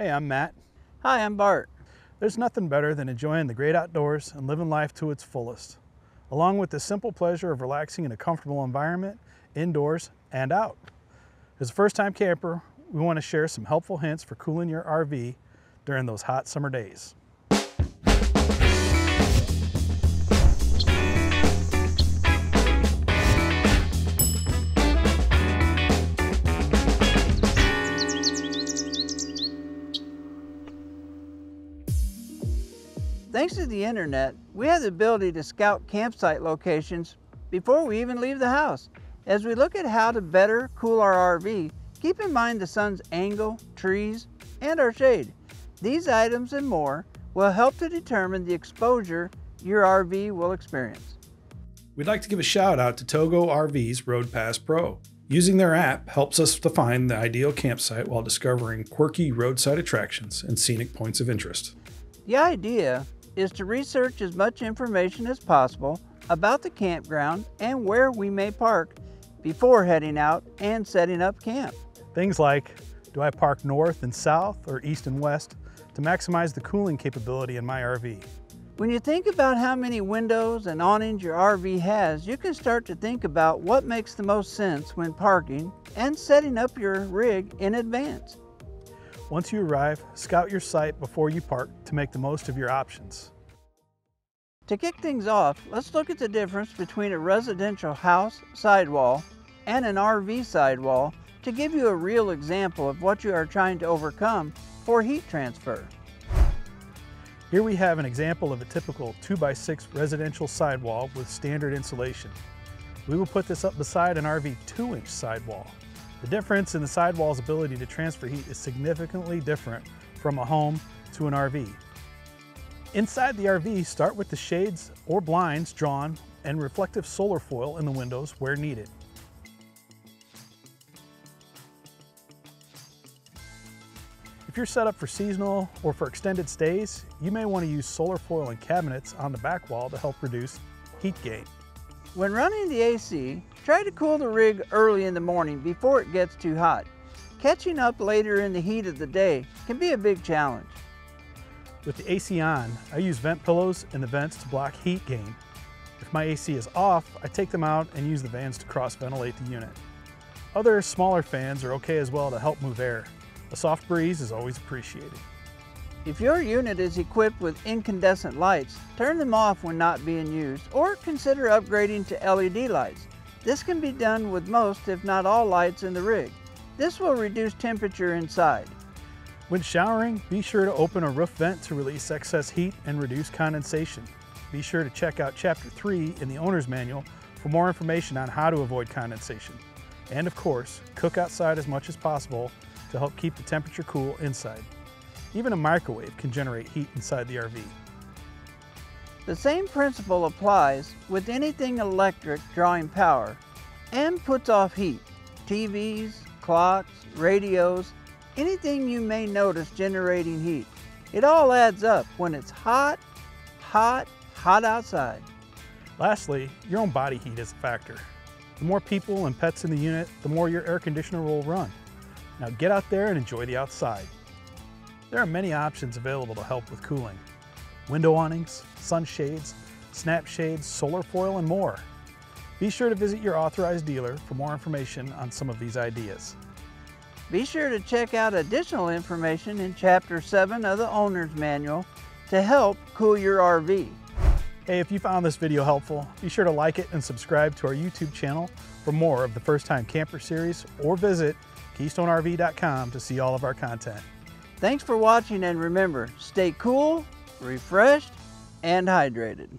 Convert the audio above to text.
Hey, I'm Matt. Hi, I'm Bart. There's nothing better than enjoying the great outdoors and living life to its fullest, along with the simple pleasure of relaxing in a comfortable environment, indoors and out. As a first-time camper, we want to share some helpful hints for cooling your RV during those hot summer days. Thanks to the internet, we have the ability to scout campsite locations before we even leave the house. As we look at how to better cool our RV, keep in mind the sun's angle, trees, and our shade. These items and more will help to determine the exposure your RV will experience. We'd like to give a shout out to TOGO RVs Roadpass Pro. Using their app helps us to find the ideal campsite while discovering quirky roadside attractions and scenic points of interest. The idea is to research as much information as possible about the campground and where we may park before heading out and setting up camp. Things like, do I park north and south or east and west to maximize the cooling capability in my RV? When you think about how many windows and awnings your RV has, you can start to think about what makes the most sense when parking and setting up your rig in advance. Once you arrive, scout your site before you park to make the most of your options. To kick things off, let's look at the difference between a residential house sidewall and an RV sidewall to give you a real example of what you are trying to overcome for heat transfer. Here we have an example of a typical 2x6 residential sidewall with standard insulation. We will put this up beside an RV 2-inch sidewall. The difference in the sidewall's ability to transfer heat is significantly different from a home to an RV. Inside the RV, start with the shades or blinds drawn and reflective solar foil in the windows where needed. If you're set up for seasonal or for extended stays, you may want to use solar foil and cabinets on the back wall to help reduce heat gain. When running the AC, try to cool the rig early in the morning before it gets too hot. Catching up later in the heat of the day can be a big challenge. With the AC on, I use vent pillows in the vents to block heat gain. If my AC is off, I take them out and use the fans to cross-ventilate the unit. Other smaller fans are okay as well to help move air. A soft breeze is always appreciated. If your unit is equipped with incandescent lights, turn them off when not being used, or consider upgrading to LED lights. This can be done with most, if not all, lights in the rig. This will reduce temperature inside. When showering, be sure to open a roof vent to release excess heat and reduce condensation. Be sure to check out Chapter 3 in the owner's manual for more information on how to avoid condensation. And of course, cook outside as much as possible to help keep the temperature cool inside. Even a microwave can generate heat inside the RV. The same principle applies with anything electric drawing power and puts off heat. TVs, clocks, radios, anything you may notice generating heat. It all adds up when it's hot, hot, hot outside. Lastly, your own body heat is a factor. The more people and pets in the unit, the more your air conditioner will run. Now get out there and enjoy the outside. There are many options available to help with cooling. Window awnings, sunshades, snap shades, solar foil, and more. Be sure to visit your authorized dealer for more information on some of these ideas. Be sure to check out additional information in Chapter 7 of the Owner's Manual to help cool your RV. Hey, if you found this video helpful, be sure to like it and subscribe to our YouTube channel for more of the First Time Camper series, or visit KeystoneRV.com to see all of our content. Thanks for watching, and remember, stay cool, refreshed, and hydrated.